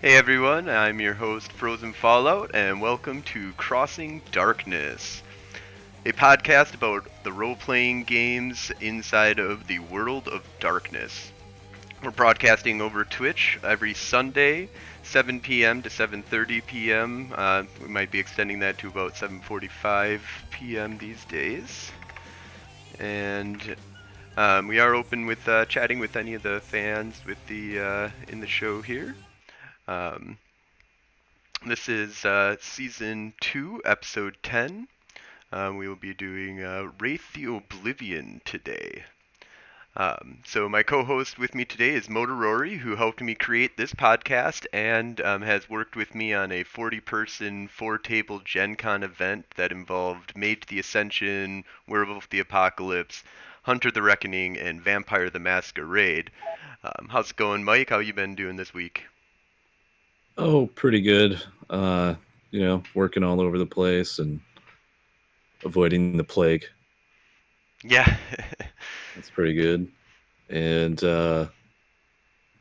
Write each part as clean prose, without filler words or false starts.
Hey everyone, I'm your host Frozen Fallout, and welcome to Crossing Darkness, a podcast about the role-playing games inside of the world of darkness. We're broadcasting over Twitch every Sunday, 7 p.m. to 7:30 p.m. We might be extending that to about 7:45 p.m. these days. And we are open with chatting with any of the fans with the in the show here. Um, This is season 2, episode 10. We will be doing Wraith the Oblivion today. So my co-host with me today is Motorori, who helped me create this podcast and has worked with me on a 40-person, 4-table Gen Con event that involved Mage the Ascension, Werewolf the Apocalypse, Hunter the Reckoning, and Vampire the Masquerade. How's it going, Mike? How you been doing this week? Oh, pretty good. Working all over the place and avoiding the plague. Yeah. That's pretty good. And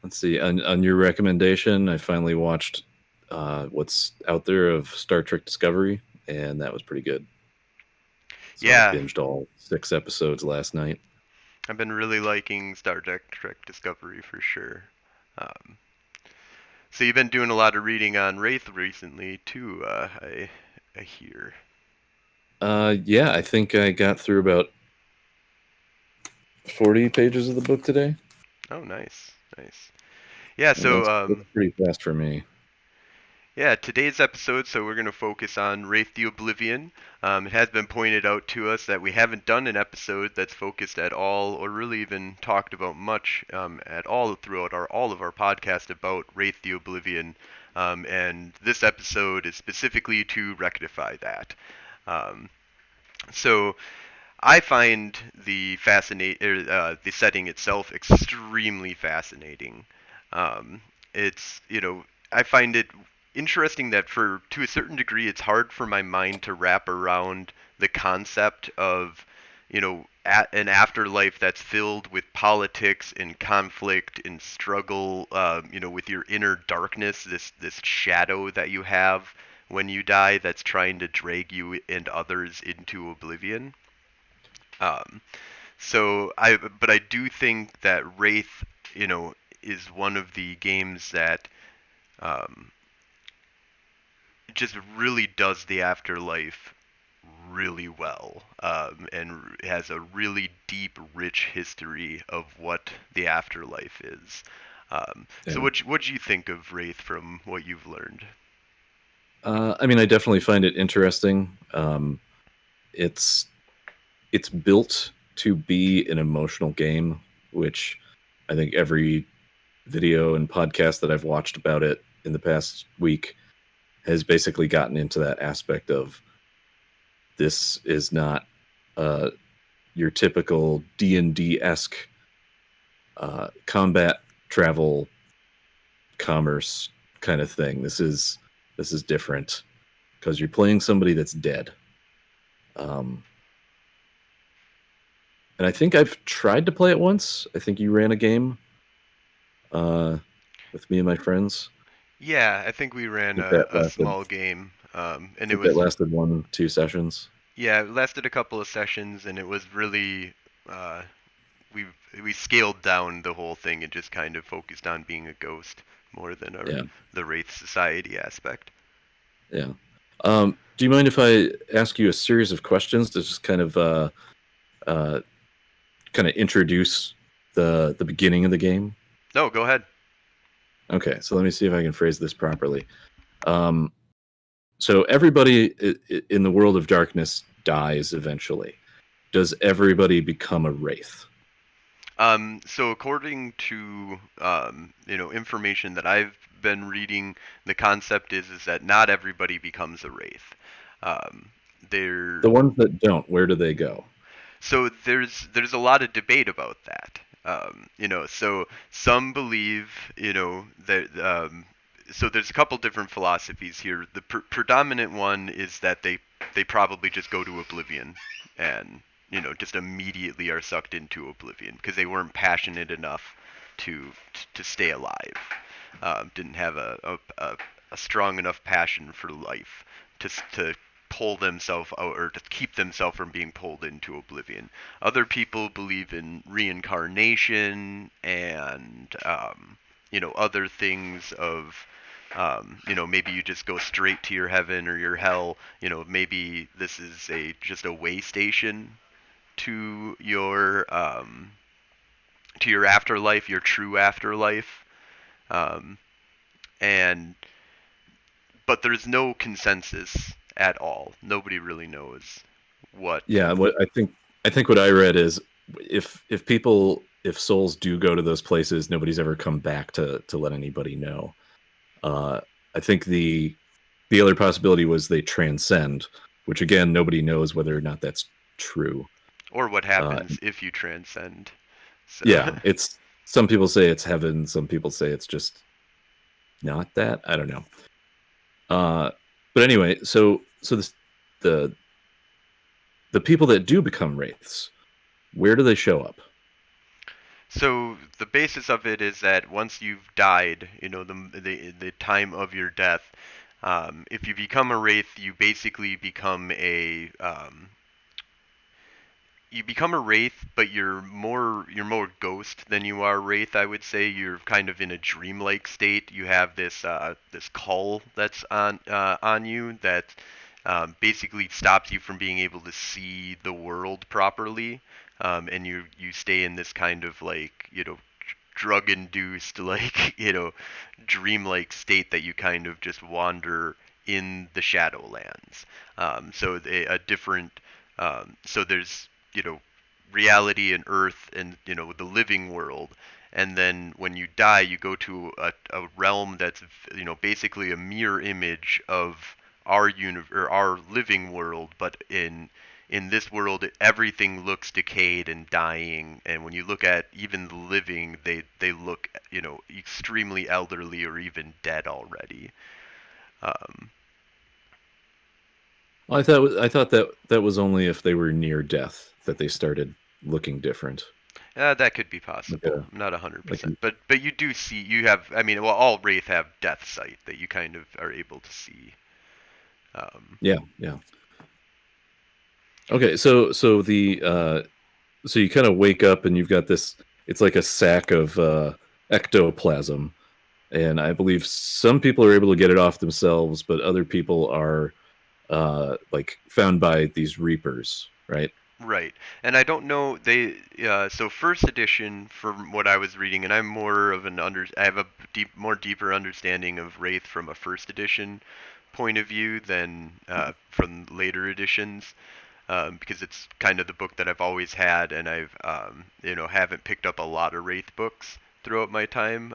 let's see, on your recommendation, I finally watched what's out there of Star Trek Discovery, and that was pretty good. So I Yeah, binged all 6 episodes last night. I've been really liking Star Trek Discovery for sure. Um, so you've been doing a lot of reading on Wraith recently too. I hear. Yeah, I think I got through about 40 pages of the book today, Oh, nice, nice. Yeah. and So that's pretty fast for me. yeah, today's episode. So we're going to focus on Wraith the Oblivion. It has been pointed out to us that we haven't done an episode that's focused at all, or really even talked about much at all throughout all of our podcast about Wraith the Oblivion. And this episode is specifically to rectify that. Um, so I find the setting itself extremely fascinating. Um, it's I find it interesting that for to a certain degree it's hard for my mind to wrap around the concept of an afterlife that's filled with politics and conflict and struggle, with your inner darkness, this shadow that you have when you die that's trying to drag you and others into oblivion. Um, but I do think that Wraith, is one of the games that um, just really does the afterlife really well, and has a really deep, rich history of what the afterlife is. So Yeah. what do you think of Wraith from what you've learned? I mean, I definitely find it interesting. It's it's built to be an emotional game, which I think every video and podcast that I've watched about it in the past week has basically gotten into that aspect of this is not uh, your typical D&D-esque combat travel commerce kind of thing. This is different because you're playing somebody that's dead. Um, and I think I've tried to play it once. I think you ran a game uh, with me and my friends. Yeah, I think we I ran think that a lasted. small game, I and it think that was lasted 1-2 sessions. yeah, it lasted a couple of sessions, and it was really uh, we we scaled down the whole thing and just kind of focused on being a ghost more than Yeah, the Wraith Society aspect. yeah. Do you mind if I ask you a series of questions to just uh, kind of introduce the beginning of the game? No, go ahead. Okay, so let me see if I can phrase this properly. Um, so everybody in the world of darkness dies eventually. Does everybody become a wraith? So according to information that I've been reading, the concept is that not everybody becomes a wraith. Um, there The ones that don't, where do they go? So there's a lot of debate about that. So some believe, that so there's a couple different philosophies here. The predominant one is that they probably just go to oblivion and just immediately are sucked into oblivion because they weren't passionate enough to stay alive. Didn't have a strong enough passion for life to pull themselves out or to keep themselves from being pulled into oblivion. Other people believe in reincarnation and other things of maybe you just go straight to your heaven or your hell. Maybe this is just a way station to your afterlife, your true afterlife. Um, and but there's no consensus at all. Nobody really knows what. Yeah, what I think what I read is if souls do go to those places, nobody's ever come back to let anybody know. Uh, I think the other possibility was they transcend, which again nobody knows whether or not that's true. Or what Uh, happens if you transcend. So yeah, it's some people say it's heaven, some people say it's just not that. I don't know. Uh, but anyway, so the the people that do become wraiths, where do they show up? so the basis of it is that once you've died, the time of your death, if you become a wraith, you become a wraith, but you're more ghost than you are wraith. I would say you're kind of in a dreamlike state. You have this cull that's on you that basically stops you from being able to see the world properly, and you stay in this kind of like drug induced like dreamlike state that you kind of just wander in the Shadowlands. So a different so there's reality and earth and the living world, and then when you die you go to a realm that's basically a mirror image of or our living world, but in this world everything looks decayed and dying, and when you look at even the living, they look extremely elderly or even dead already. um, Well, I thought that that was only if they were near death that they started looking different. that could be Like possible. a I'm not like 100%, but you have, I mean, well, all wraith have death sight that you kind of are able to see. um, yeah, yeah. Okay, so you kind of wake up and you've got this. It's like a sack of ectoplasm, and I believe some people are able to get it off themselves, but other people are like found by these reapers, right? Right. And I don't know so first edition from what I was reading, and I'm more of I have a more deeper understanding of Wraith from a first edition point of view than from later editions, because it's kind of the book that I've always had, and I've haven't picked up a lot of Wraith books throughout my time.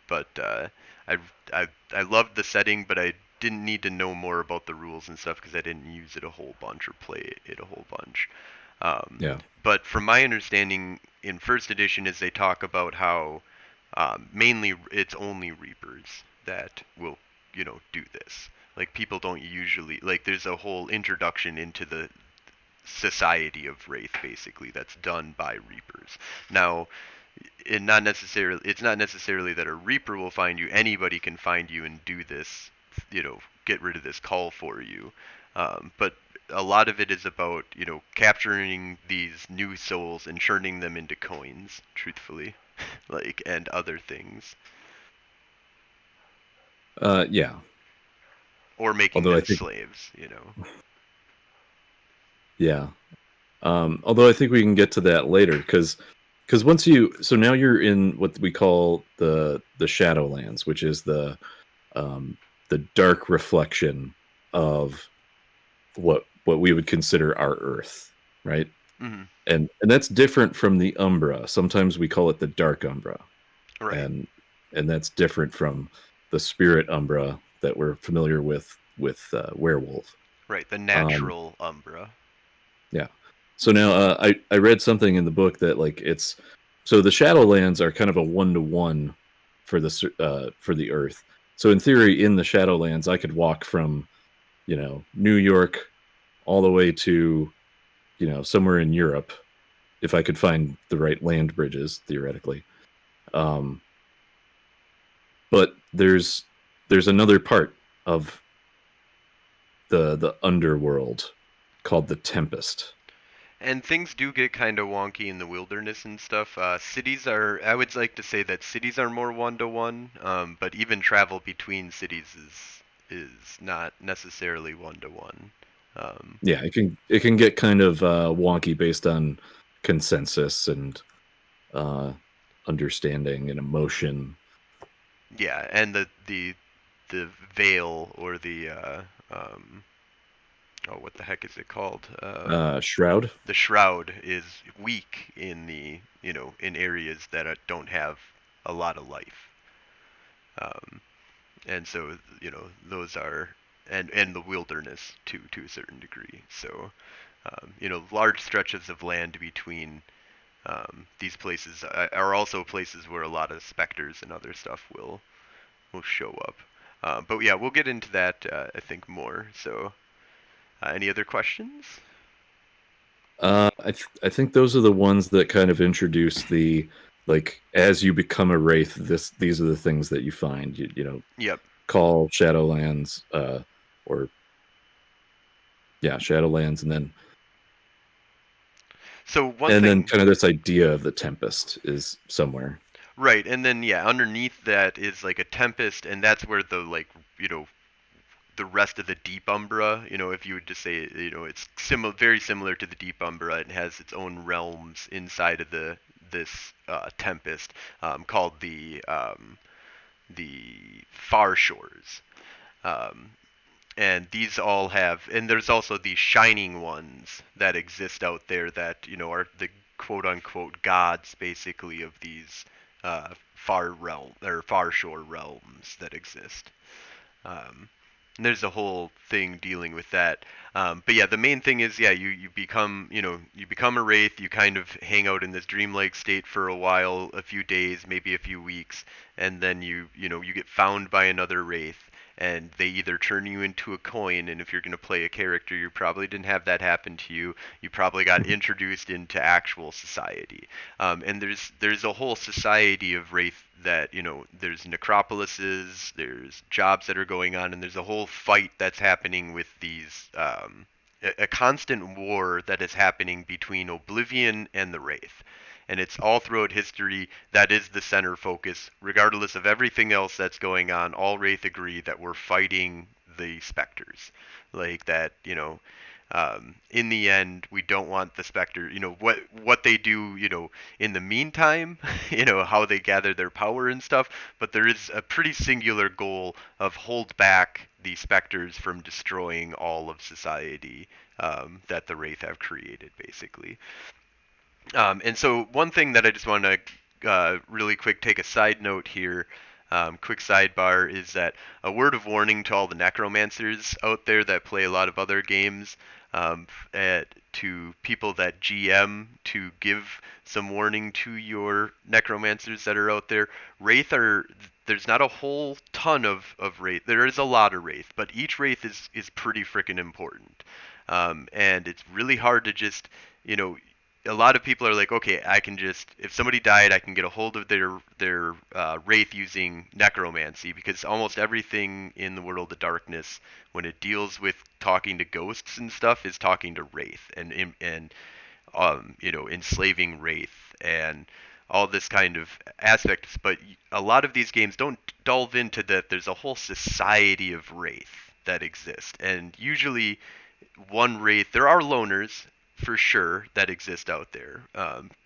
But I I loved the setting, but I didn't need to know more about the rules and stuff because I didn't use it a whole bunch or play it a whole bunch. Um, Yeah. but from my understanding in first edition is they talk about how mainly it's only Reapers that will do this. Like people don't usually like. There's a whole introduction into the society of Wraith basically that's done by Reapers. Now, it's not necessarily that a Reaper will find you. Anybody can find you and do this, get rid of this call for you. But a lot of it is about capturing these new souls and turning them into coins, truthfully, like, and other things, Yeah. or making Although I them think, slaves. yeah. Although I think we can get to that later because once you so now you're in what we call the Shadowlands, which is um, the dark reflection of what we would consider our Earth, right? Hmm. And that's different from the Umbra. Sometimes we call it the Dark Umbra, Right, and and that's different from the Spirit Umbra that we're familiar with Werewolf. right. The Um, natural Umbra. Yeah. So now I read something in the book that like it's so the Shadowlands are kind of a one to one for for the Earth. So in theory, in the Shadowlands, I could walk from New York all the way to somewhere in Europe if I could find the right land bridges theoretically. Um, but there's another part of the underworld called the Tempest. And things do get kind of wonky in the wilderness and stuff. Cities are, I would like to say that cities are more one to one, but even travel between cities is not necessarily one to one. Um, Yeah, it can get kind of wonky based on consensus and uh, understanding and emotion. yeah, and the veil or the um, oh, what the heck is it called? Shroud. The shroud is weak in the in areas that don't have a lot of life. Um, and so those are and the wilderness to a certain degree. So large stretches of land between these places are also places where a lot of specters and other stuff will show up. But yeah, we'll get into that I think more. So any other questions? I think those are the ones that kind of introduce the, like, as you become a wraith, these are the things that you find. Yep. Call Shadowlands, or yeah, Shadowlands, So one and then thing, kind of this idea of the Tempest is somewhere. right? And then yeah, underneath that is like a tempest, and that's where the like you know the rest of the Deep Umbra, if you would just say, it's very similar to the Deep Umbra. It has its own realms inside of this Tempest, called the Far Shores. Um, and these all have, and there's also these shining ones that exist out there that are the quote unquote gods, basically, of these far realm or far shore realms that exist. Um, and there's a whole thing dealing with that. But yeah, the main thing is, yeah, you become, you become a wraith. You kind of hang out in this dreamlike state for a while, a few days, maybe a few weeks, and then you get found by another wraith, and they either turn you into a coin, and if you're going to play a character, you probably didn't have that happen to you. You probably got introduced into actual society. And there's a whole society of wraith that there's necropolises, there's jobs that are going on, and there's a whole fight that's happening with these a constant war that is happening between Oblivion and the Wraith. And it's all throughout history. That is the center focus. Regardless of everything else that's going on, all Wraith agree that we're fighting the specters. Like that, in the end, we don't want the specter. What they do. In the meantime, how they gather their power and stuff. But there is a pretty singular goal of hold back the specters from destroying all of society that the Wraith have created, basically. And so one thing that I just want to really quick take a side note here, quick sidebar, is that a word of warning to all the necromancers out there that play a lot of other games, to people that GM, to give some warning to your necromancers that are out there. Wraith are There's not a whole ton of Wraith. There is a lot of Wraith, but each Wraith is pretty freaking important. And it's really hard to just, you know, a lot of people are like, okay, I can just, if somebody died, I can get a hold of their wraith using necromancy, because almost everything in the world of darkness, when it deals with talking to ghosts and stuff, is talking to wraith and enslaving wraith and all this kind of aspects. But a lot of these games don't delve into that. There's a whole society of wraith that exist, and usually one wraith. There are loners for sure that exist out there,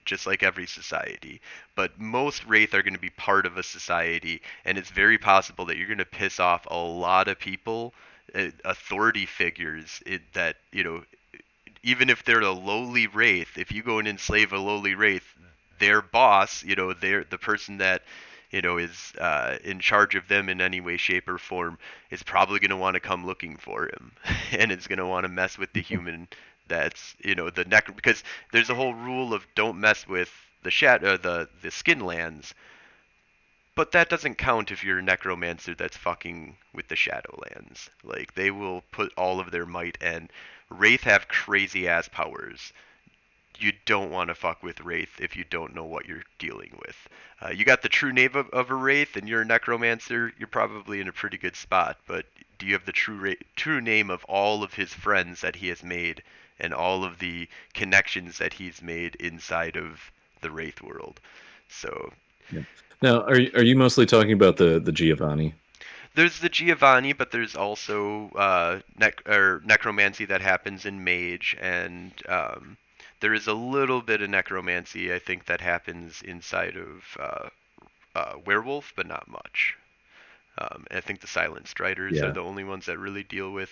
just like every society. But most wraith are going to be part of a society, and it's very possible that you're going to piss off a lot of people, authority figures. That even if they're a lowly wraith, if you go and enslave a lowly wraith, their boss, they're the person that is in charge of them in any way, shape, or form, is probably going to want to come looking for him, and is going to want to mess with the human that's the neck, because there's a whole rule of don't mess with the the skin lands, but that doesn't count if you're a necromancer that's fucking with the Shadowlands. Like, they will put all of their might, and Wraith have crazy ass powers. you don't want to fuck with Wraith if you don't know what you're dealing with. You got the true name of a Wraith and you're a Necromancer, you're probably in a pretty good spot. But do you have the true name of all of his friends that he has made and all of the connections that he's made inside of the Wraith world? So Yeah. Now, are you mostly talking about the Giovanni? there's the Giovanni, but there's also necromancy that happens in Mage, and there is a little bit of necromancy I think that happens inside of Werewolf, but not much. I think the Silent Striders are Yeah. the only ones that really deal with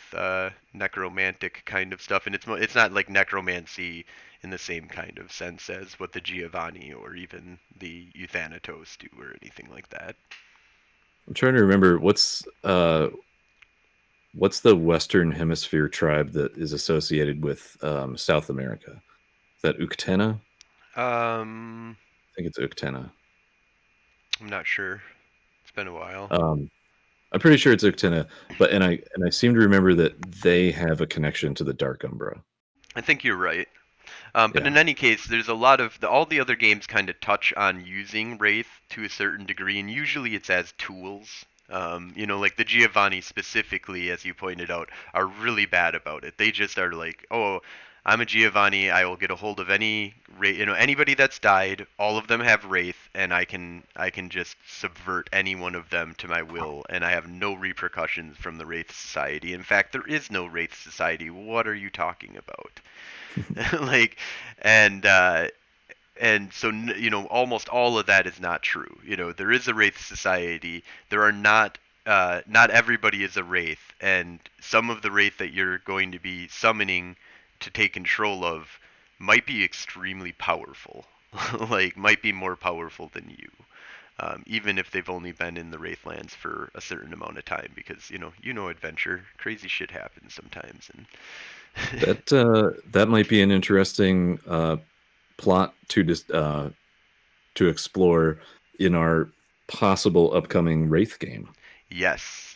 necromantic kind of stuff, and it's not like necromancy in the same kind of sense as what the Giovanni or even the Euthanatos do or anything like that. I'm trying to remember what's the Western Hemisphere tribe that is associated with South America? Is that Uktena? Um, I think it's Uktena. I'm not sure. It's been a while. Um, I'm pretty sure it's Uktena, but and I seem to remember that they have a connection to the Dark Umbra. I think you're right. But Yeah. in any case, there's a lot of all the other games kind of touch on using Wraith to a certain degree, and usually it's as tools. Like the Giovanni specifically, as you pointed out, are really bad about it. They just are like, oh, I'm a Giovanni. I will get a hold of any Wraith, anybody that's died. All of them have Wraith, and I can just subvert any one of them to my will, and I have no repercussions from the Wraith Society. In fact, there is no Wraith Society. What are you talking about? like and uh and so almost all of that is not true. There is a Wraith Society. There are not everybody is a Wraith, and some of the Wraith that you're going to be summoning to take control of might be extremely powerful. Like might be more powerful than you, even if they've only been in the Wraithlands for a certain amount of time, because adventure, crazy shit happens sometimes. And That might be an interesting plot to explore in our possible upcoming Wraith game. yes,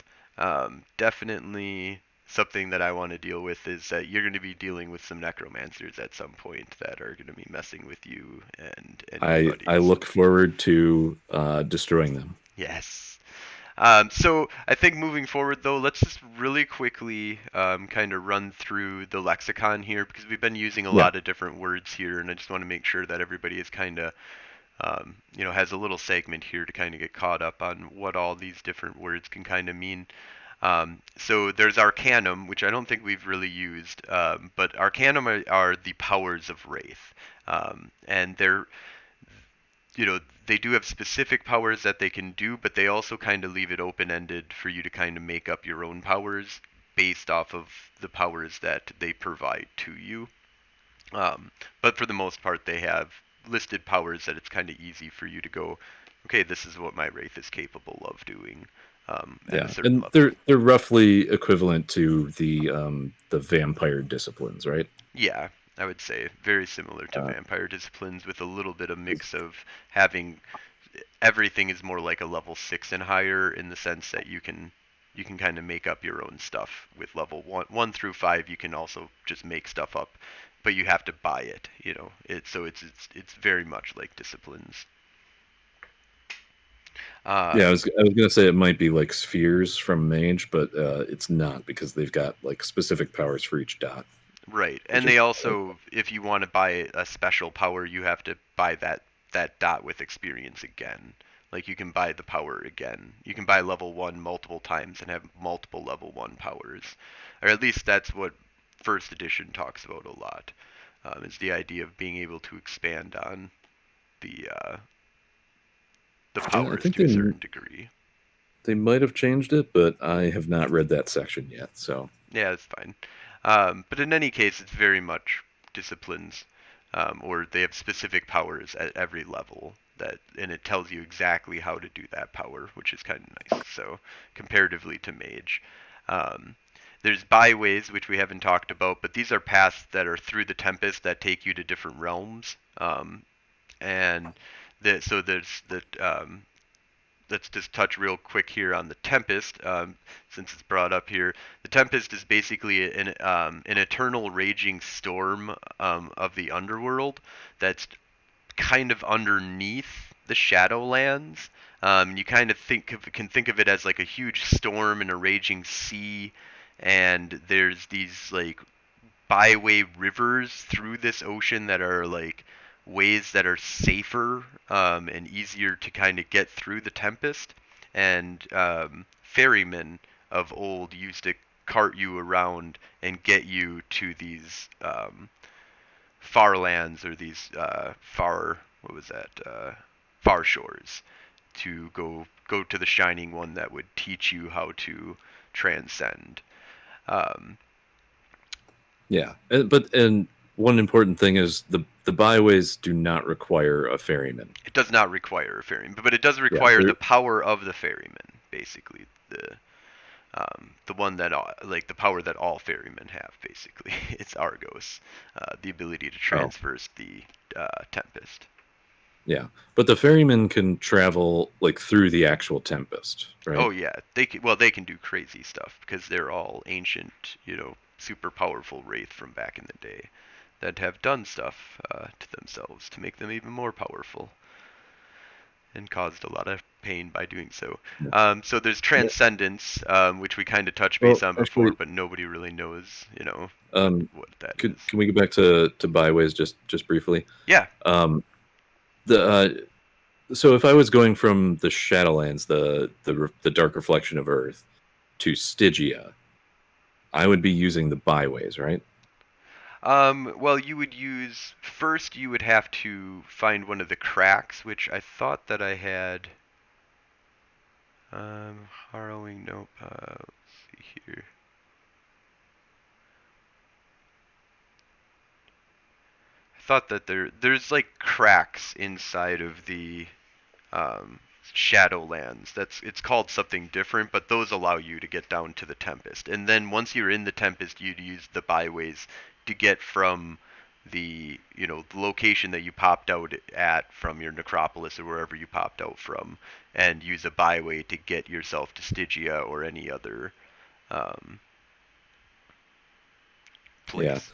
definitely something that I want to deal with is that you're going to be dealing with some necromancers at some point that are going to be messing with you and your I buddies. look forward to destroying them. Yes. So I think moving forward though, let's just really quickly kind of run through the lexicon here because we've been using a Yeah. lot of different words here, and I just want to make sure that everybody is kind of has a little segment here to kind of get caught up on what all these different words can kind of mean. So there's Arcanum, which I don't think we've really used, but Arcanum are the powers of Wraith, and they do have specific powers that they can do, but they also kind of leave it open-ended for you to kind of make up your own powers based off of the powers that they provide to you. Um, but for the most part, they have listed powers that it's kind of easy for you to go, okay, this is what my Wraith is capable of doing at a Yeah, certain and level. they're roughly equivalent to the vampire disciplines, right? Yeah, I would say very similar to Uh, vampire disciplines with a little bit of mix of having everything is more like a level 6 and higher in the sense that you can kind of make up your own stuff with level 1 through 5. You can also just make stuff up, but you have to buy it, it's very much like disciplines. yeah, um I was gonna say it might be like spheres from Mage, but it's not because they've got like specific powers for each dot, right, which and is they also, if you want to buy a special power, you have to buy that dot with experience again. Like you can buy the power again. You can buy level 1 multiple times and have multiple level 1 powers. Or at least that's what first edition talks about a lot. Is the idea of being able to expand on the the yeah. I powers think to a certain degree. they might have changed it, but I have not read that section yet. So Yeah, it's fine. But in any case, it's very much disciplines, or they have specific powers at every level and it tells you exactly how to do that power, which is kind of nice. So comparatively to Mage, um, there's byways, which we haven't talked about, but these are paths that are through the Tempest that take you to different realms. And so there's the let's just touch real quick here on the Tempest, since it's brought up here. The Tempest is basically an eternal raging storm of the underworld that's kind of underneath the Shadowlands. You kind of can think of it as like a huge storm in a raging sea, and there's these like byway rivers through this ocean that are like ways that are safer and easier to kind of get through the Tempest. And ferrymen of old used to cart you around and get you to these far lands, or these far, what was that, far shores, to go to the Shining One that would teach you how to transcend. Um, Yeah, and one important thing is the byways do not require a ferryman. it does not require a ferryman, but it does Yeah, require the power of the ferryman, basically the one that like the power that all ferrymen have, basically. It's Argos, the ability to oh, transverse the Tempest. yeah, but the ferryman can travel like through the actual Tempest, right? Oh yeah, they can do crazy stuff because they're all ancient, super powerful Wraith from back in the day that have done stuff to themselves to make them even more powerful, and caused a lot of pain by doing so. Yeah. So there's Yeah. Transcendence, which we kind of touched base Well, on before, actually, but nobody really knows, um, what that could is. can we go back to byways just briefly? Yeah. Um, the so if I was going from the Shadowlands, the dark reflection of Earth, to Stygia, I would be using the byways, right? Well, you would have to find one of the cracks, which I thought that I had. Harrowing, nope. Let's see here. I thought that there's like cracks inside of the um, Shadowlands. It's called something different, but those allow you to get down to the Tempest. And then once you're in the Tempest, you'd use the byways to get from the location that you popped out at from your necropolis or wherever you popped out from, and use a byway to get yourself to Stygia or any other um, Yeah. place.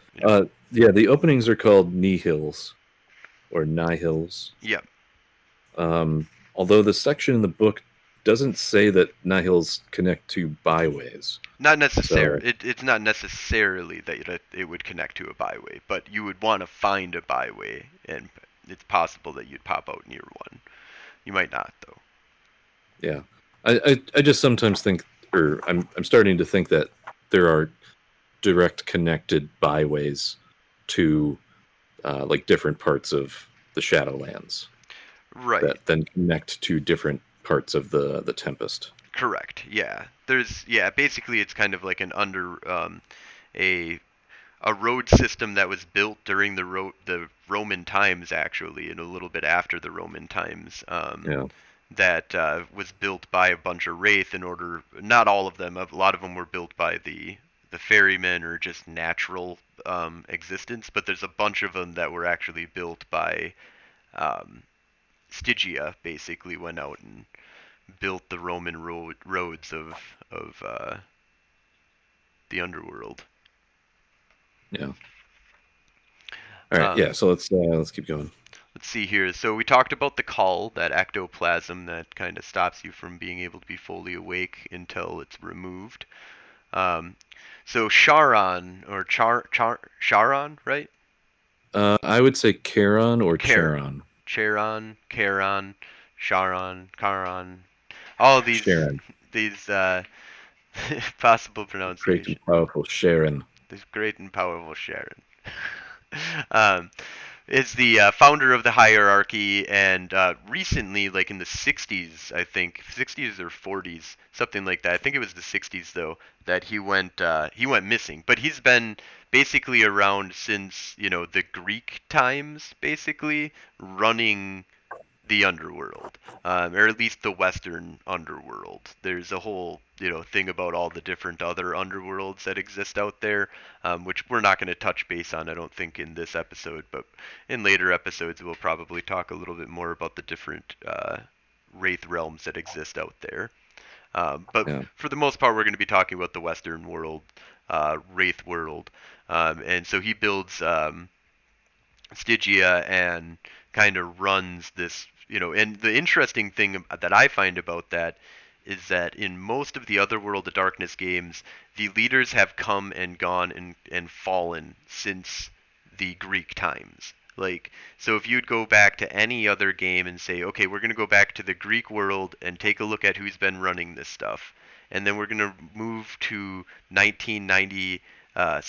Yeah, the openings are called nihils or nihils. Yeah. Although the section in the book doesn't say that nihils connect to byways. Not necessary. So It's not necessarily that it would connect to a byway, but you would want to find a byway, and it's possible that you'd pop out near one. You might not, though. yeah, I just sometimes think, or I'm starting to think that there are direct connected byways to like different parts of the Shadowlands Right. that then connect to different parts of the Tempest. Correct. Yeah. Basically it's kind of like a a road system that was built during the Roman times, actually, and a little bit after the Roman times. Yeah, That was built by a bunch of Wraith in order. Not all of them. A lot of them were built by the ferrymen or just natural existence, but there's a bunch of them that were actually built by um, Stygia. Basically, went out and built the Roman roads of the underworld. yeah. All right, yeah. Um, So let's keep going. let's see here. So we talked about the call, that ectoplasm that kind of stops you from being able to be fully awake until it's removed. Um, so Charon, or Charon, right? I would say Charon or Charon, Charon. Charon, Charon, Charon. All Sharon, these possible great and pronunciation. powerful Sharon. This great and powerful Sharon. um, is the founder of the hierarchy, and recently, like in the 60s, I think 60s or 40s, something like that. I think it was the 60s though, that he went missing. But he's been basically around since the Greek times, basically running the underworld, or at least the Western underworld. There's a whole thing about all the different other underworlds that exist out there, which we're not going to touch base on, I don't think, in this episode. But in later episodes, we'll probably talk a little bit more about the different Wraith realms that exist out there. But Yeah. for the most part, we're going to be talking about the Western world, Wraith world. And so he builds Stygia and kind of runs this, and the interesting thing that I find about that is that in most of the other World of Darkness games, the leaders have come and gone and fallen since the Greek times. Like, so if you'd go back to any other game and say, okay, we're going to go back to the Greek world and take a look at who's been running this stuff, and then we're going to move to 1990 or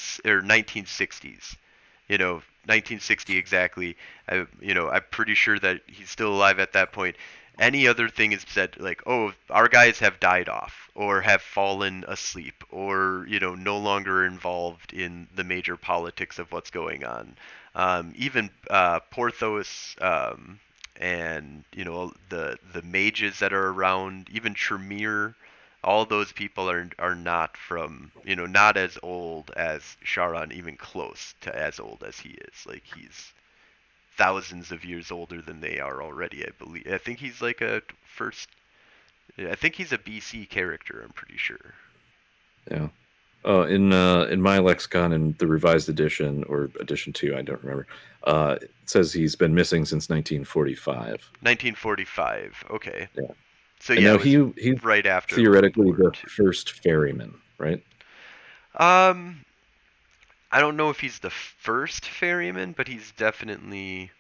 1960s, 1960 exactly. I'm pretty sure that he's still alive at that point. Any other thing is said like, oh, our guys have died off or have fallen asleep or no longer involved in the major politics of what's going on. Even Porthos and the mages that are around, even Tremere, all those people are not from not as old as Charon, even close to as old as he is. Like he's thousands of years older than they are already. I believe. I think he's like a first. I think he's a BC character. I'm pretty sure. Yeah. In my lexicon, in the revised edition or edition 2, I don't remember. It says he's been missing since 1945. 1945. Okay. Yeah. So And yeah, now it was he's right after World theoretically War the first ferryman, right? II. I don't know if he's the first ferryman, but he's definitely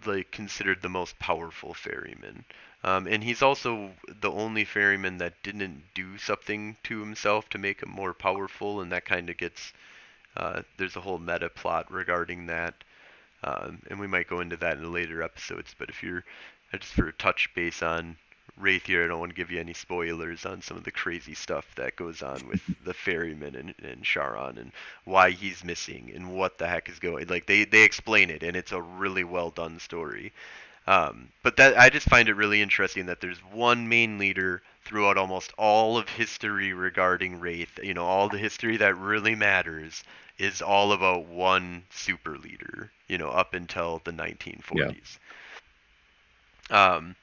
like considered the most powerful ferryman. And he's also the only ferryman that didn't do something to himself to make him more powerful, and that kind of gets there's a whole meta plot regarding that, and we might go into that in later episodes. But if you're just for a touch base on Wraith here, I don't want to give you any spoilers on some of the crazy stuff that goes on with the ferryman and Charon and why he's missing and what the heck is going. Like they explain it, and it's a really well done story. But that I just find it really interesting that there's one main leader throughout almost all of history regarding Wraith. All the history that really matters is all about one super leader. Up until the Yeah. 1940s. Um,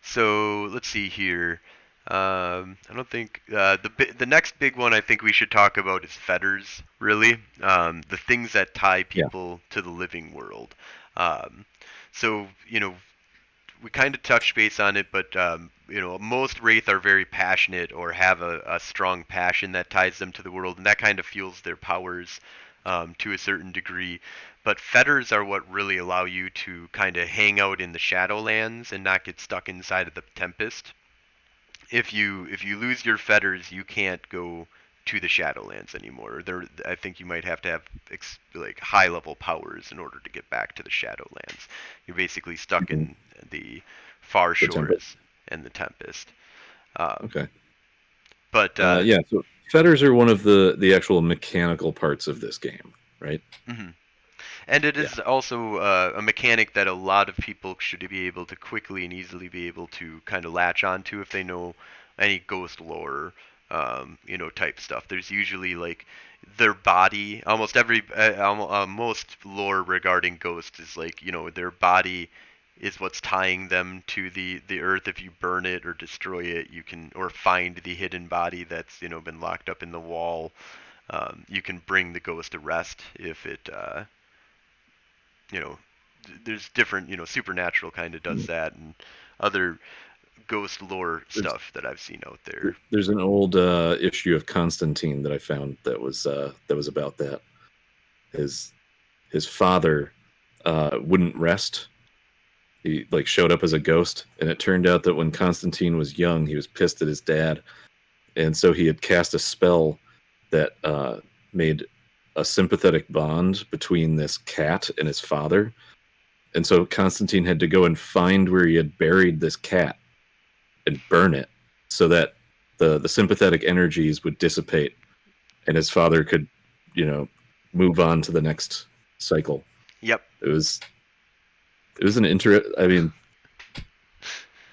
so let's see here. I don't think the next big one I think we should talk about is fetters. Really, the things that tie Yeah. people to the living world. Um, so we kind of touched base on it, but most Wraith are very passionate or have a strong passion that ties them to the world, and that kind of fuels their powers to a certain degree. But fetters are what really allow you to kind of hang out in the Shadowlands and not get stuck inside of the Tempest. If you lose your fetters, you can't go to the Shadowlands anymore. I think you might have to have like high level powers in order to get back to the Shadowlands. You're basically stuck Mhm. in the far The Tempest. shores and the Tempest. Um, Okay. but Yeah. So fetters are one of the actual mechanical parts of this game, right? mhm. And it Yeah. is also a mechanic that a lot of people should be able to quickly and easily be able to kind of latch onto if they know any ghost lore, type stuff. There's usually like their body, most lore regarding ghosts is like, their body is what's tying them to the earth. If you burn it or destroy it, you can, or find the hidden body that's, been locked up in the wall. You can bring the ghost to rest if it, you know, there's different, Supernatural kind of does Mm. that, and other ghost lore There's stuff that I've seen out there. there's an old issue of Constantine that I found that was about that. His his father wouldn't rest. He like showed up as a ghost, and it turned out that when Constantine was young, he was pissed at his dad, and so he had cast a spell that made a sympathetic bond between this cat and his father. And so Constantine had to go and find where he had buried this cat and burn it so that the sympathetic energies would dissipate and his father could, you know, move on to the next cycle. Yep. It was an I mean,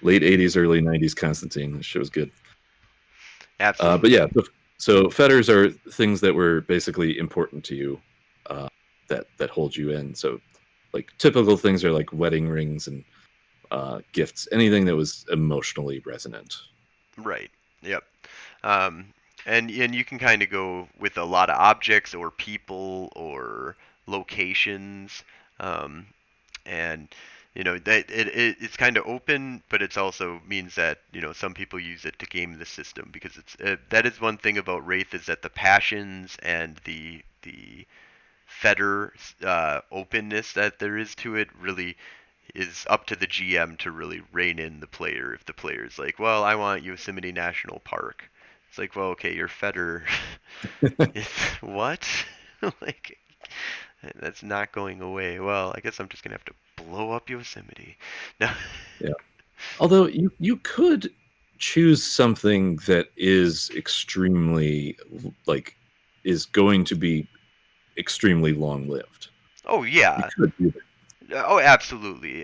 late 80s, early 90s Constantine. This shit was good. But Absolutely. yeah, so fetters are things that were basically important to you, that hold you in. So like typical things are like wedding rings and gifts, anything that was emotionally resonant. Right. Yep. Um, and you can kind of go with a lot of objects or people or locations, um, and that it's kind of open, but it's also means that some people use it to game the system because that is one thing about Wraith is that the passions and the fetter openness that there is to it really is up to the GM to really rein in the player. If the player is like, well, I want Yosemite National Park, it's like, well, okay, your fetter is what? Like, that's not going away. Well, I guess I'm just gonna have to blow up Yosemite. No. Yeah. Although you could choose something that is extremely like is going to be extremely long lived. Oh You yeah. could do that. Oh, absolutely.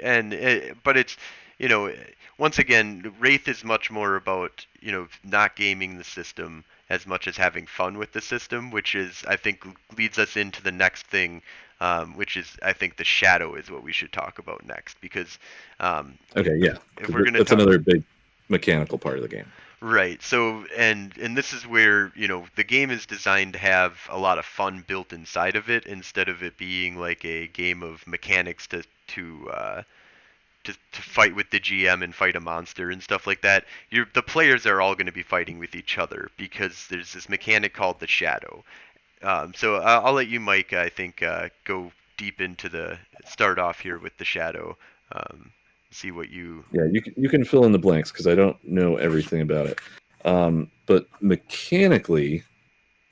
But it's, you know, once again, Wraith is much more about, not gaming the system as much as having fun with the system, which is, I think, leads us into the next thing, which is, I think, the shadow is what we should talk about next, because Okay, if yeah, if because we're gonna that's talk. another big mechanical part of the game. Right. So and this is where, the game is designed to have a lot of fun built inside of it instead of it being like a game of mechanics to fight with the GM and fight a monster and stuff like that. The players are all going to be fighting with each other because there's this mechanic called the shadow. So I'll let you, Mike, I think, go deep into the start off here with the shadow. Um, see what you. Yeah, you can fill in the blanks because I don't know everything about it. But mechanically,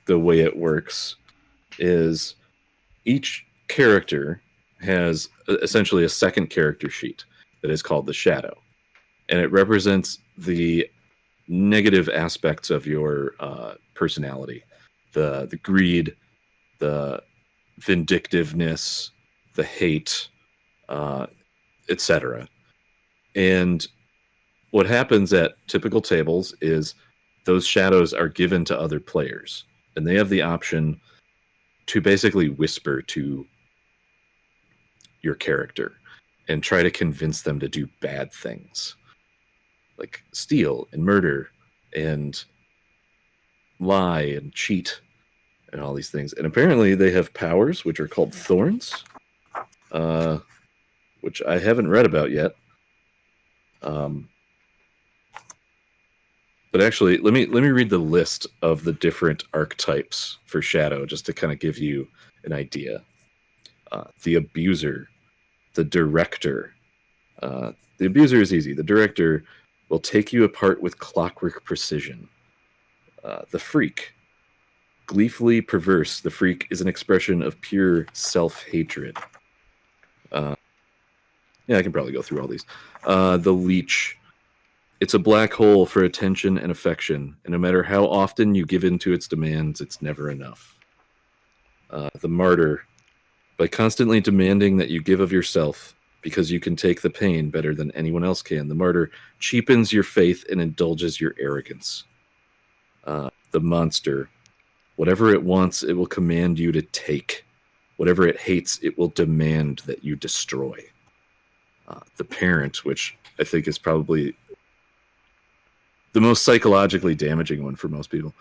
the way it works is each character has essentially a second character sheet that is called the shadow, and it represents the negative aspects of your personality, the greed, the vindictiveness, the hate, uh, etc. And what happens at typical tables is those shadows are given to other players, and they have the option to basically whisper to your character and try to convince them to do bad things like steal and murder and lie and cheat and all these things. And apparently they have powers which are called thorns, uh, which I haven't read about yet. Um, but actually, let me read the list of the different archetypes for Shadow just to kind of give you an idea. The Abuser, the Director. The Abuser is easy. The Director will take you apart with clockwork precision. The Freak, gleefully perverse. The Freak is an expression of pure self-hatred. Uh, yeah, I can probably go through all these. The Leech, it's a black hole for attention and affection, and no matter how often you give in to its demands, it's never enough. The Martyr, by constantly demanding that you give of yourself because you can take the pain better than anyone else can, the Martyr cheapens your faith and indulges your arrogance. The Monster, whatever it wants, it will command you to take. Whatever it hates, it will demand that you destroy. The Parent, which I think is probably the most psychologically damaging one for most people.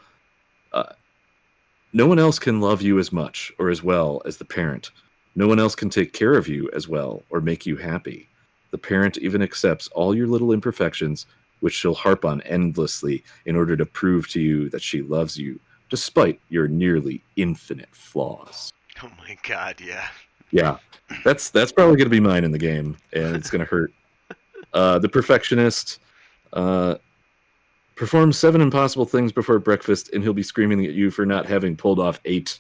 No one else can love you as much or as well as the parent. No one else can take care of you as well or make you happy. The parent even accepts all your little imperfections, which she'll harp on endlessly in order to prove to you that she loves you, despite your nearly infinite flaws. Oh my God, yeah. Yeah, that's probably going to be mine in the game, and it's going to hurt. The Perfectionist, uh, perform 7 impossible things before breakfast, and he'll be screaming at you for not having pulled off 8.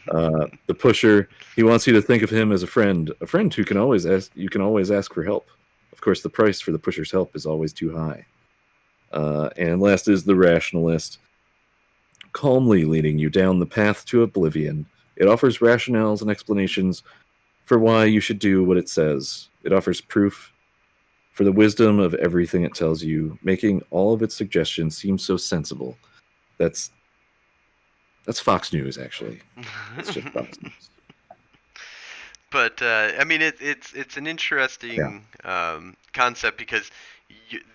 The Pusher, he wants you to think of him as a friend who can always ask. You can always ask for help. Of course, the price for the Pusher's help is always too high. And last is the Rationalist, calmly leading you down the path to oblivion. It offers rationales and explanations for why you should do what it says. It offers proof for the wisdom of everything it tells you, making all of its suggestions seem so sensible. That's Fox News, actually. It's just Fox News. But I mean, it's an Yeah. interesting concept because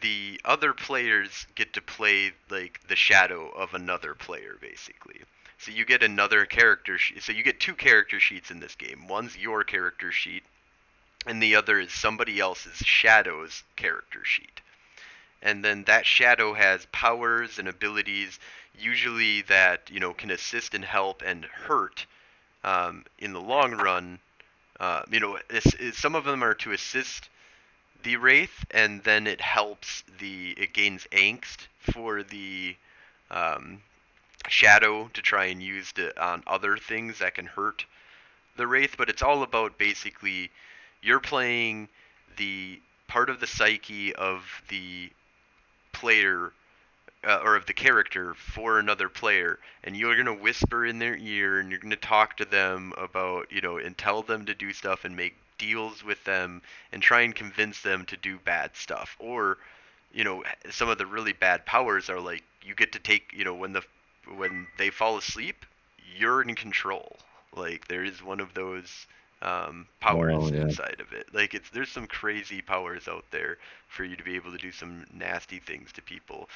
the other players get to play like the shadow of another player, basically. So you get another character sheet. So you get two character sheets in this game. One's your character sheet, and the other is somebody else's shadow's character sheet. And then that shadow has powers and abilities, usually that can assist and help and hurt in the long run. Some of them are to assist the wraith, and then it gains angst for the um, shadow to try and use it on other things that can hurt the wraith. But it's all about basically you're playing the part of the psyche of the player or of the character for another player, and you're going to whisper in their ear and you're going to talk to them about, and tell them to do stuff and make deals with them and try and convince them to do bad stuff. Or, some of the really bad powers are like you get to take, when they fall asleep, you're in control. Like there is one of those Oh powers yeah. inside of it. Like there's some crazy powers out there for you to be able to do some nasty things to people.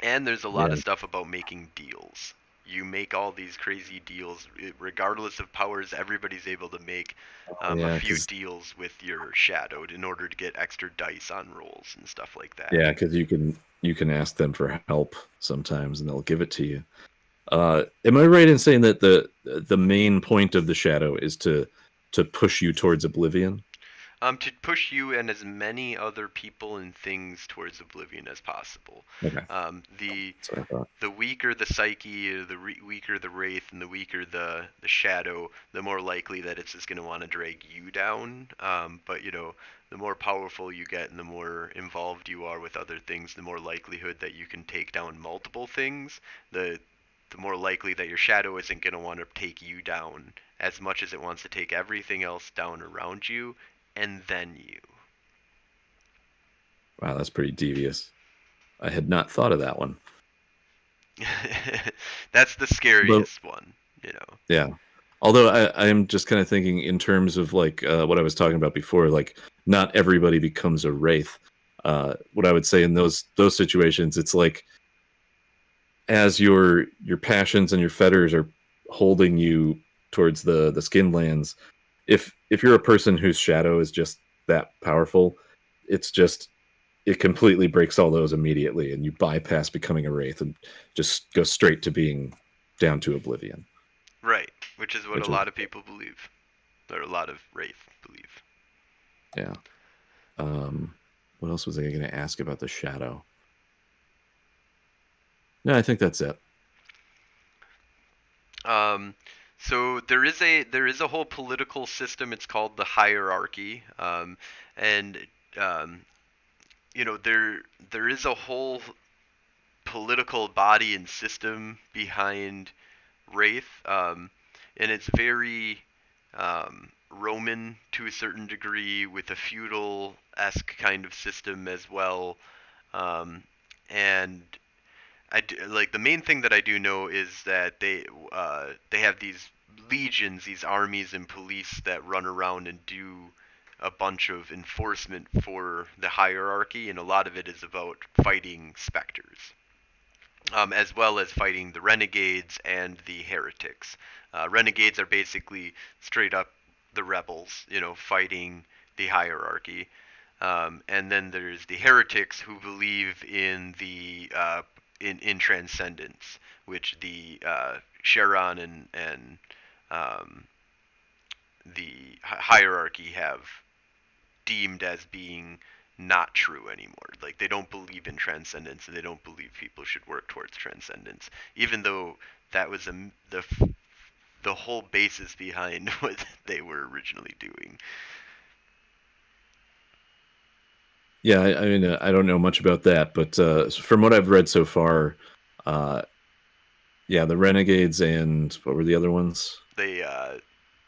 And there's a lot Yeah. of stuff about making deals. You make all these crazy deals, regardless of powers. Everybody's able to make Oh a yeah. few Because deals with your shadowed in order to get extra dice on rolls and stuff like that. yeah, because you can ask them for help sometimes, and they'll give it to you. Am I right in saying that the main point of the shadow is to push you towards oblivion? To push you and as many other people and things towards oblivion as possible. Okay, The that's what I thought. the weaker the psyche, weaker the wraith, and the weaker the shadow, the more likely that it's just going to want to drag you down. But the more powerful you get and the more involved you are with other things, the more likelihood that you can take down multiple things. The more likely that your shadow isn't going to want to take you down as much as it wants to take everything else down around you and then you. Wow, that's pretty devious. I had not thought of that one. That's the But scariest one. yeah, although I am just kind of thinking in terms of like what I was talking about before, like not everybody becomes a wraith. What I would say in those situations, it's like as your passions and your fetters are holding you towards the skin lands, if you're a person whose shadow is just that powerful, it's just it completely breaks all those immediately, and you bypass becoming a wraith and just go straight to being down to oblivion, Right, which is what a which is lot of people believe, or a lot of Wraith believe. yeah. What else was I going to ask about the shadow? No, I think that's it. Um, so there is a whole political system. It's called the hierarchy, and um, there is a whole political body and system behind Wraith, and it's very Roman to a certain degree, with a feudal esque kind of system as well. Um, and like the main thing that I do know is that they have these legions, these armies and police that run around and do a bunch of enforcement for the hierarchy, and a lot of it is about fighting specters, as well as fighting the renegades and the heretics. Renegades are basically straight up the rebels, fighting the hierarchy. And then there's the heretics who believe in the in transcendence, which the Sharon and um, the hierarchy have deemed as being not true anymore. Like they don't believe in transcendence, and they don't believe people should work towards transcendence, even though that was the whole basis behind what they were originally doing. Yeah, I mean, I don't know much about that, but from what I've read so far, uh, yeah, the renegades and what were the other ones? The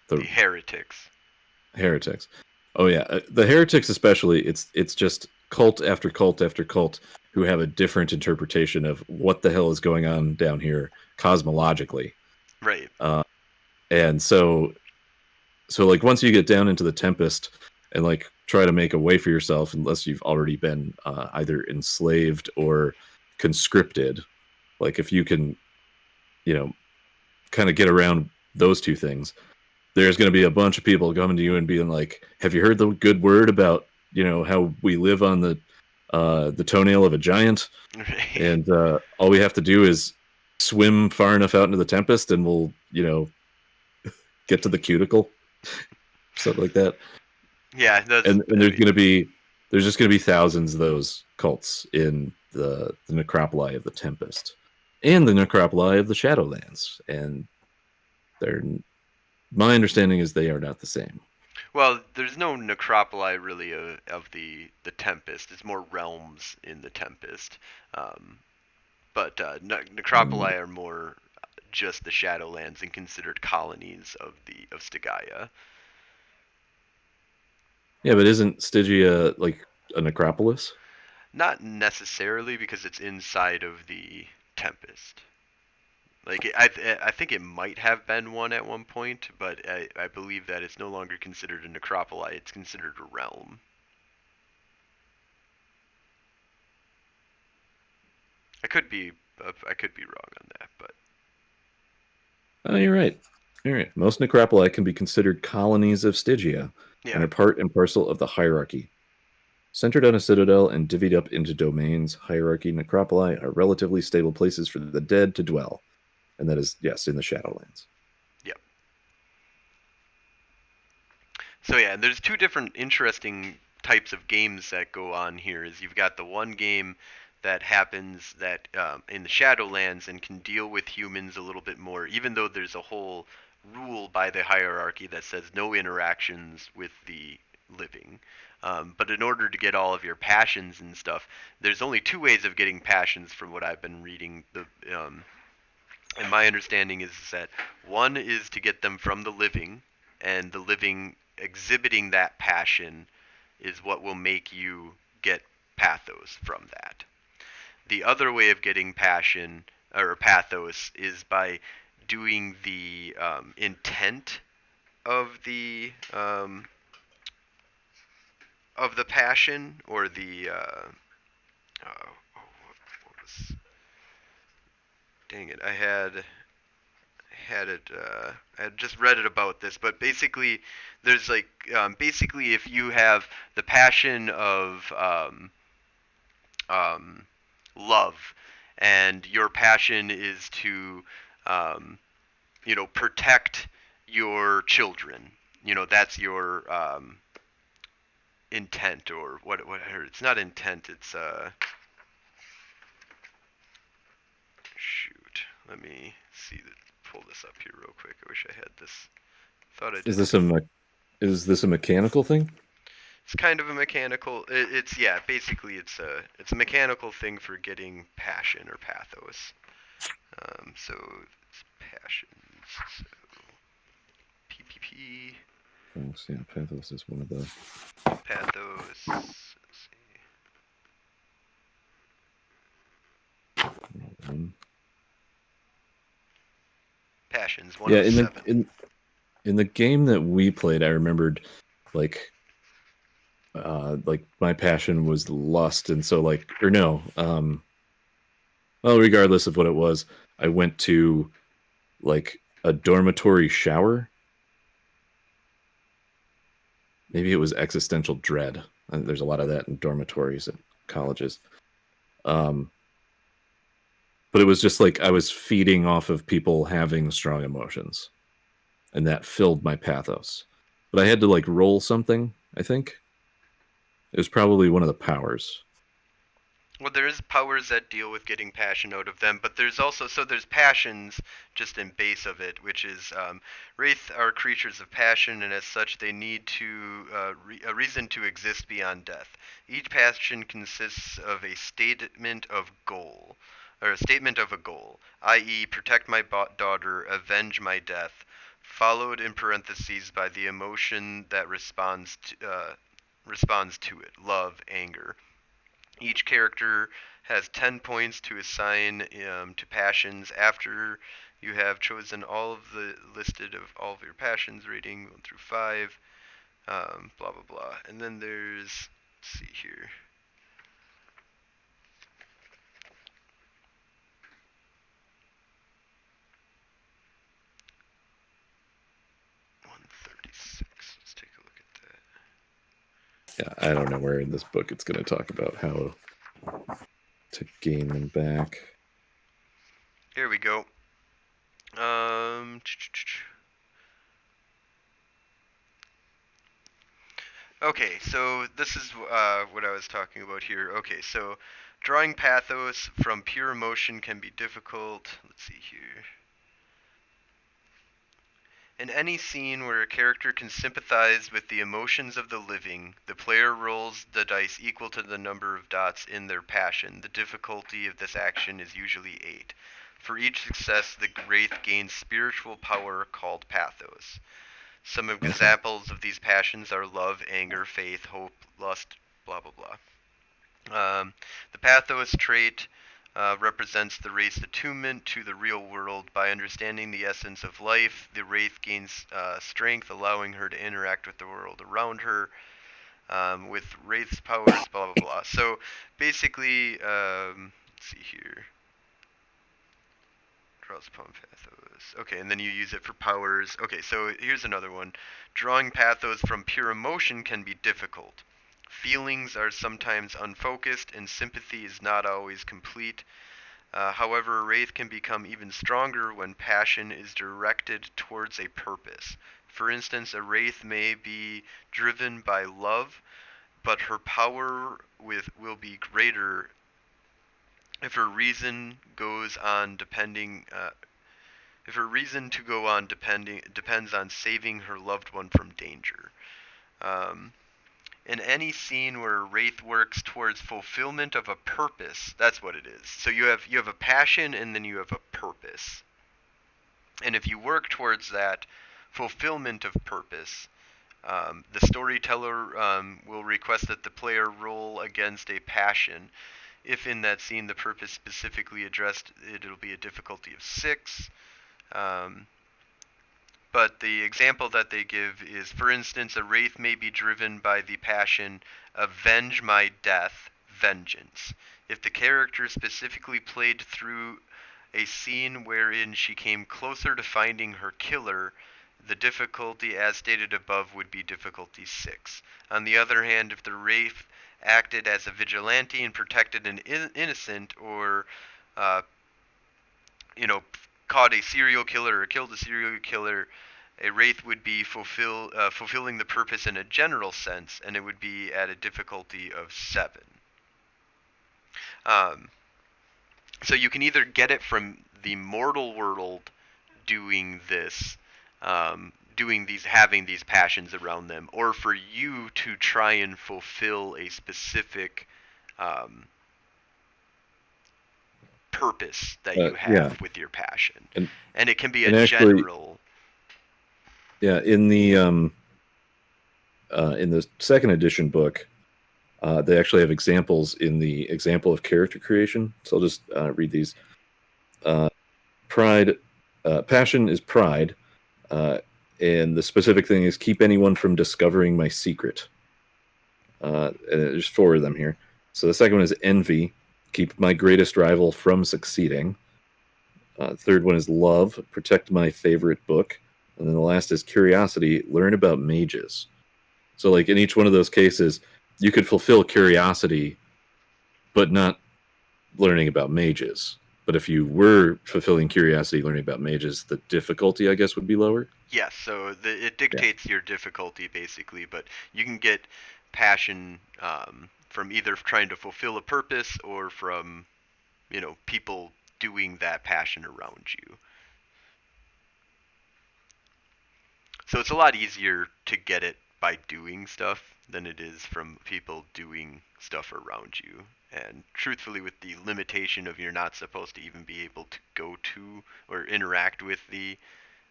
The heretics. heretics. Oh yeah, the heretics especially. It's just cult after cult after cult who have a different interpretation of what the hell is going on down here cosmologically. Right. Uh, and so So like once you get down into the Tempest and like try to make a way for yourself, unless you've already been either enslaved or conscripted, like if you can, you know, kind of get around those two things, there's going to be a bunch of people coming to you and being like, "Have you heard the good word about how we live on the toenail of a giant?" Right. And all we have to do is swim far enough out into the Tempest, and we'll get to the cuticle, something like that. Yeah, that's. And I mean, there's just gonna be thousands of those cults in the necropoli of the Tempest and the necropoli of the Shadowlands, and they're my understanding is they are not the same. well, there's no necropoli really of the Tempest. It's more realms in the Tempest. Um, but necropoli Mm. are more just the Shadowlands and considered colonies of Stagaia. Yeah, but isn't Stygia like a necropolis? Not necessarily because it's inside of the Tempest. I think it might have been one at one point, but I believe that it's no longer considered a necropoli. It's considered a realm. I could be I could be wrong on that, but Oh, you're right. You're right. Most necropoli can be considered colonies of Stygia and yeah, are part and parcel of the hierarchy. Centered on a citadel and divvied up into domains, hierarchy necropoli are relatively stable places for the dead to dwell. And that is, yes, in the Shadowlands. yeah. So yeah, there's two different interesting types of games that go on here. Is you've got the one game that happens that in the Shadowlands and can deal with humans a little bit more, even though there's a whole rule by the hierarchy that says no interactions with the living. But in order to get all of your passions and stuff, there's only two ways of getting passions from what I've been reading. And my understanding is that one is to get them from the living, and the living exhibiting that passion is what will make you get pathos from that. The other way of getting passion or pathos is by doing the intent of the passion or the what was, dang it, I had it. I had just read it about this, but basically, there's like basically if you have the passion of um, love, and your passion is to um, protect your children. That's your intent, or what I heard. It's not intent. It's shoot. Let me see. Pull this up here real quick. I wish I had this. Thought I Is did this have. a mechanical thing? It's kind of a mechanical. It's yeah. Basically, it's a mechanical thing for getting passion or pathos. So it's passions. So PPP Oh, yeah, pathos is one of the. pathos. Let's see. Passions Yeah, in the 107. in the game that we played, I remembered like my passion was lust, and so like or no, well, regardless of what it was, I went to like a dormitory shower. Maybe it was existential dread. There's a lot of that in dormitories at colleges. Um, but it was just like I was feeding off of people having strong emotions, and that filled my pathos. But I had to like roll something. I think it was probably one of the powers. Well, there's powers that deal with getting passion out of them, but there's also there's passions just in base of it, which is wraith are creatures of passion, and as such they need a reason to exist beyond death. Each passion consists of a statement of goal, or a statement of a goal, i.e., protect my daughter, avenge my death, followed in parentheses by the emotion that responds to it, love, anger. Each character has 10 points to assign to passions. After You have chosen all of the listed of all of your passions, rating 1 through 5, blah blah blah. And then there's, let's see here. Let's take a look at that. Yeah, I don't know where in this book it's going to talk about how to gain them back. Here we go. Okay, so this is what I was talking about here. Okay, so drawing pathos from pure emotion can be difficult. Let's see here. In any scene where a character can sympathize with the emotions of the living, the player rolls the dice equal to the number of dots in their passion. The difficulty of this action is usually 8. For each success, the Wraith gains spiritual power called pathos. Some examples of these passions are love, anger, faith, hope, lust, blah blah blah. The pathos trait represents the Wraith's attunement to the real world. By understanding the essence of life, the Wraith gains strength, allowing her to interact with the world around her. With Wraith's powers, blah blah blah. So basically, let's see here. Draws upon pathos. Okay, and then you use it for powers. Okay, so here's another one. Drawing pathos from pure emotion can be difficult. Feelings are sometimes unfocused, and sympathy is not always complete. However, Wraith can become even stronger when passion is directed towards a purpose. For instance, a Wraith may be driven by love, but her power will be greater if her reason goes on depending if her reason to go on depends on saving her loved one from danger. In any scene where a Wraith works towards fulfillment of a purpose, that's what it is. So you have a passion and then you have a purpose. And if you work towards that fulfillment of purpose, the storyteller will request that the player roll against a passion. If in that scene the purpose specifically addressed, it'll be a difficulty of 6. But the example that they give is, for instance, a Wraith may be driven by the passion, avenge my death, vengeance. If the character specifically played through a scene wherein she came closer to finding her killer, the difficulty as stated above would be difficulty 6. On the other hand, if the Wraith acted as a vigilante and protected an innocent, or caught a serial killer or killed a serial killer, a Wraith would be fulfilling the purpose in a general sense, and it would be at a difficulty of 7. So you can either get it from the mortal world doing this, having these passions around them, or for you to try and fulfill a specific purpose that you have with your passion. And it can be a general. Yeah, in the second edition book, they actually have examples in the example of character creation. So I'll just read these. Pride, passion is pride, and the specific thing is keep anyone from discovering my secret. There's 4 of them here. So the second one is envy, keep my greatest rival from succeeding. Third one is love, protect my favorite book. And then the last is curiosity, learn about mages. So like in each one of those cases, you could fulfill curiosity, but not learning about mages. But if you were fulfilling curiosity, learning about mages, the difficulty, I guess, would be lower? Yes, so it dictates your difficulty, basically. But you can get passion from either trying to fulfill a purpose or from, people doing that passion around you. So it's a lot easier to get it by doing stuff than it is from people doing stuff around you. And truthfully, with the limitation of you're not supposed to even be able to go to or interact with the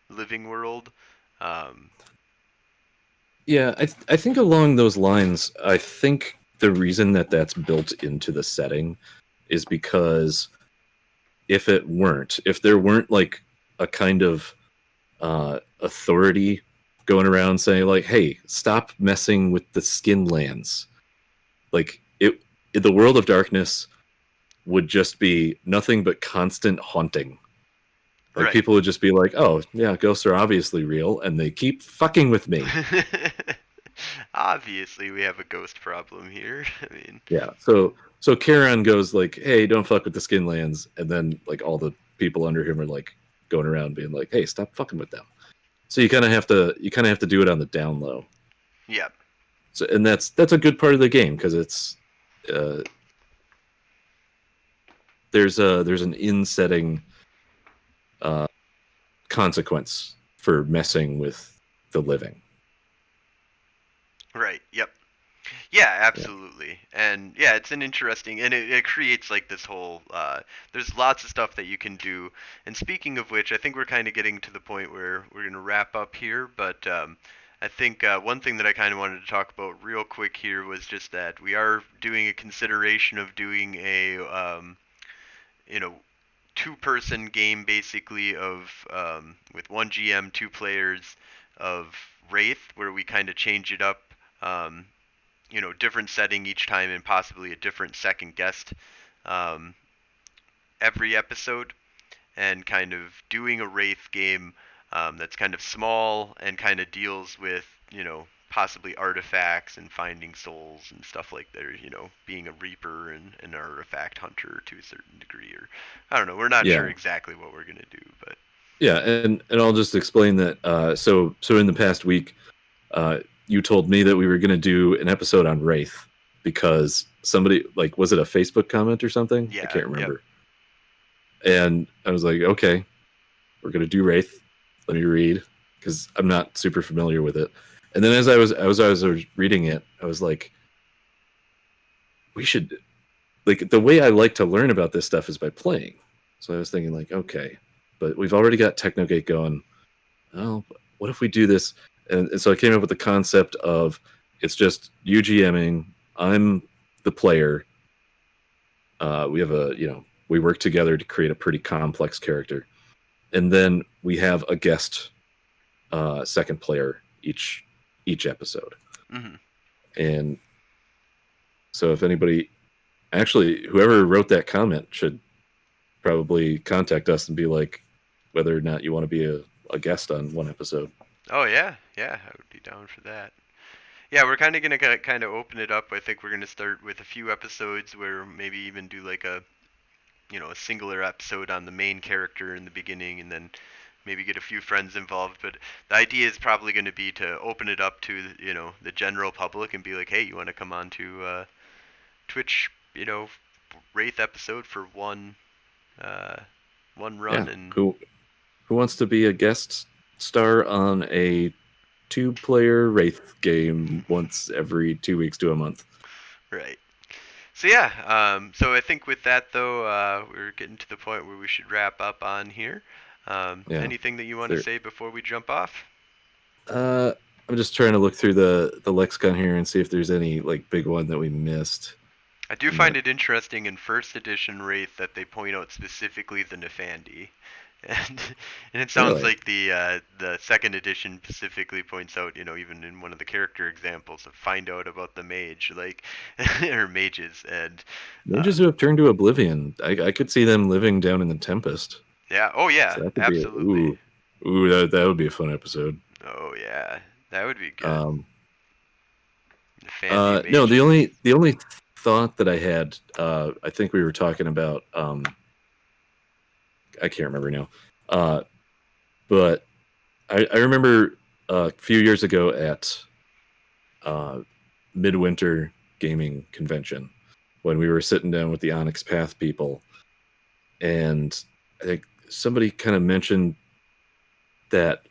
living world. Yeah, I think along those lines, I think the reason that that's built into the setting is because if there weren't like a kind of authority going around saying like, "Hey, stop messing with the skin lands." Like the world of darkness would just be nothing but constant haunting. Like Right. people would just be like, "Oh, yeah, ghosts are obviously real, and they keep fucking with me." Obviously, we have a ghost problem here. I mean, Yeah. So Charon goes like, "Hey, don't fuck with the skin lands," and then like all the people under him are like going around being like, "Hey, stop fucking with them." So you kind of have to do it on the down low. yeah. So and that's a good part of the game because it's uh, there's an in setting uh, consequence for messing with the living. Right. Yep. Yeah, Yeah. absolutely. And yeah, it's an interesting, and it creates like this whole, there's lots of stuff that you can do. And speaking of which, I think we're kind of getting to the point where we're going to wrap up here, but I think one thing that I kind of wanted to talk about real quick here was just that we are doing a consideration of doing a, you know, two-person game basically of, with one GM, two players of Wraith, where we kind of change it up. Um, different setting each time and possibly a different second guest um, every episode, and kind of doing a Wraith game that's kind of small and kind of deals with, possibly artifacts and finding souls and stuff like that, being a Reaper and an artifact hunter to a certain degree. Or, I don't know, we're not sure Yeah. exactly what we're going to do, but. Yeah, and I'll just explain that. So in the past week, you told me that we were going to do an episode on Wraith because somebody like was it a Facebook comment or something? I Yeah, can't yep. remember. And I was like, okay, we're going to do Wraith. Let me read because I'm not super familiar with it. And then as I was reading it, I was like, we should like the way I like to learn about this stuff is by playing. So I was thinking like, okay, but we've already got Technogate going. Oh, what if we do this? And so I came up with the concept of it's just you GMing. I'm the player. We have we work together to create a pretty complex character, and then we have a guest second player each episode. Hmm. And so if anybody, actually, whoever wrote that comment should probably contact us and be like whether or not you want to be a guest on one episode. Oh yeah, yeah, I would be down for that. Yeah, we're kind of gonna kind of open it up. I think we're gonna start with a few episodes where maybe even do like a singular episode on the main character in the beginning, and then maybe get a few friends involved. But the idea is probably going to be to open it up to the general public and be like, hey, you want to come on to Twitch, Wraith episode for uh, one run, Yeah, and who wants to be a guest star on a two-player Wraith game once every 2 weeks to a month? right. So yeah, so I think with that though, we're getting to the point where we should wrap up on here. Yeah. Anything that you want to There. say before we jump off? Uh, I'm just trying to look through the lexicon here and see if there's any like big one that we missed. I do I'm find not it interesting in first edition Wraith that they point out specifically the Nefandi. And and it sounds really. like the second edition specifically points out, even in one of the character examples of find out about the mage, like or mages, and Mages who have turned to Oblivion. I could see them living down in the Tempest. yeah, oh yeah, So that could be absolutely, that would be a fun episode. oh yeah, that would be good. Um, Nefandi no, the mages. only thought that I had, I think we were talking about, I can't remember now, but I remember a few years ago at uh, Midwinter Gaming Convention when we were sitting down with the Onyx Path people, and I think somebody kind of mentioned that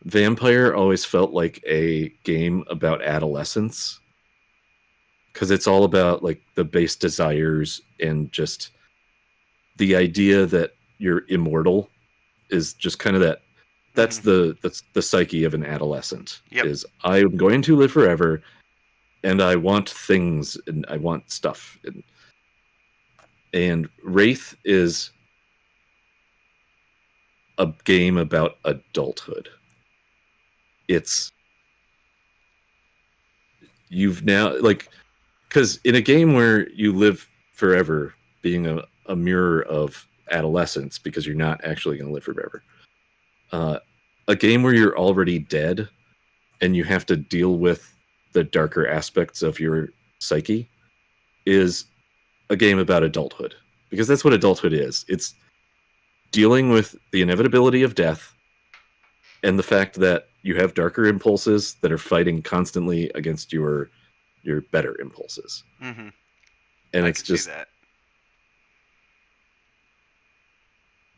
Vampire always felt like a game about adolescence because it's all about like the base desires and just the idea that you're immortal is just kind of that's Hmm. the psyche of an adolescent Yep. is I'm going to live forever and I want things and I want stuff and Wraith is a game about adulthood. It's you've now like because in a game where you live forever, being a mirror of adolescence because you're not actually going to live forever. Uh, a game where you're already dead and you have to deal with the darker aspects of your psyche is a game about adulthood because that's what adulthood is. It's dealing with the inevitability of death and the fact that you have darker impulses that are fighting constantly against your better impulses. Mhm. And I it's can see just, that.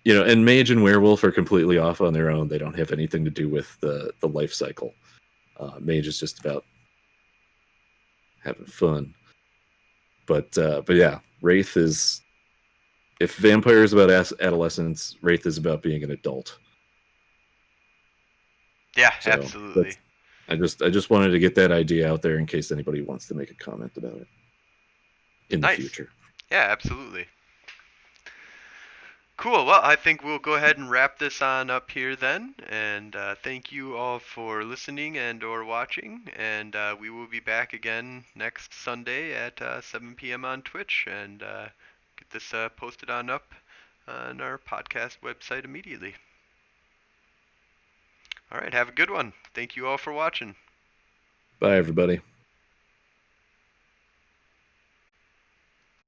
and mage and werewolf are completely off on their own. They don't have anything to do with the life cycle. Mage is just about having fun. But yeah, Wraith is, if vampire is about adolescence, Wraith is about being an adult. Yeah, So absolutely. that's I just wanted to get that idea out there in case anybody wants to make a comment about it in the Nice. future. Yeah, absolutely. Cool. Well, I think we'll go ahead and wrap this on up here then. And thank you all for listening and or watching. And we will be back again next Sunday at 7 p.m. on Twitch. And get this posted on up on our podcast website immediately. All right. Have a good one. Thank you all for watching. Bye, everybody.